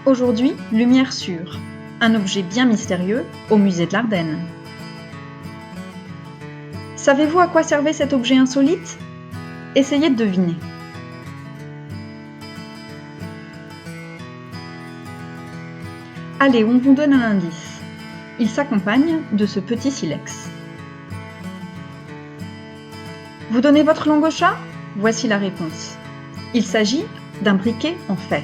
Aujourd'hui, lumière sûre, un objet bien mystérieux au musée de l'Ardenne. Savez-vous à quoi servait cet objet insolite? Essayez de deviner. Allez, on vous donne un indice. Il s'accompagne de ce petit silex. Vous donnez votre langue au chat? Voici la réponse. Il s'agit d'un briquet en fer.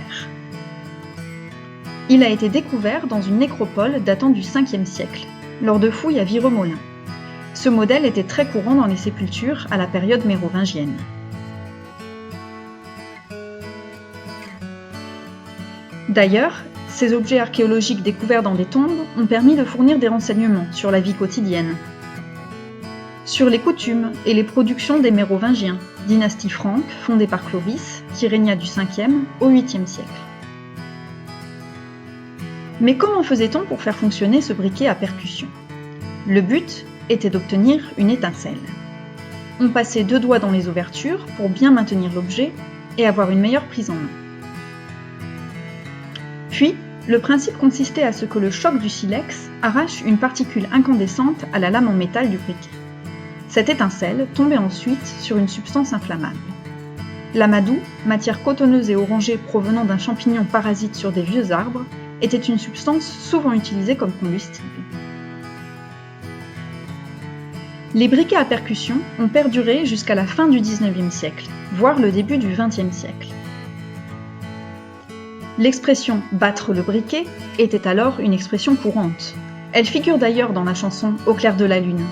Il a été découvert dans une nécropole datant du 5e siècle, lors de fouilles à Viromolin. Ce modèle était très courant dans les sépultures à la période mérovingienne. D'ailleurs, ces objets archéologiques découverts dans des tombes ont permis de fournir des renseignements sur la vie quotidienne, sur les coutumes et les productions des Mérovingiens, dynastie franque fondée par Clovis, qui régna du 5e au 8e siècle. Mais comment faisait-on pour faire fonctionner ce briquet à percussion? Le but était d'obtenir une étincelle. On passait 2 doigts dans les ouvertures pour bien maintenir l'objet et avoir une meilleure prise en main. Puis, le principe consistait à ce que le choc du silex arrache une particule incandescente à la lame en métal du briquet. Cette étincelle tombait ensuite sur une substance inflammable. L'amadou, matière cotonneuse et orangée provenant d'un champignon parasite sur des vieux arbres, était une substance souvent utilisée comme combustible. Les briquets à percussion ont perduré jusqu'à la fin du 19e siècle, voire le début du 20e siècle. L'expression « battre le briquet » était alors une expression courante. Elle figure d'ailleurs dans la chanson « Au clair de la lune ».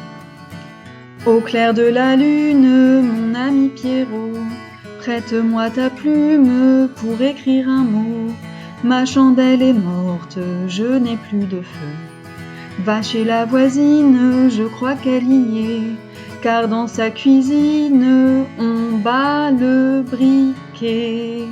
Au clair de la lune, mon ami Pierrot, prête-moi ta plume pour écrire un mot. Ma chandelle est morte, je n'ai plus de feu. Va chez la voisine, je crois qu'elle y est, car dans sa cuisine, on bat le briquet.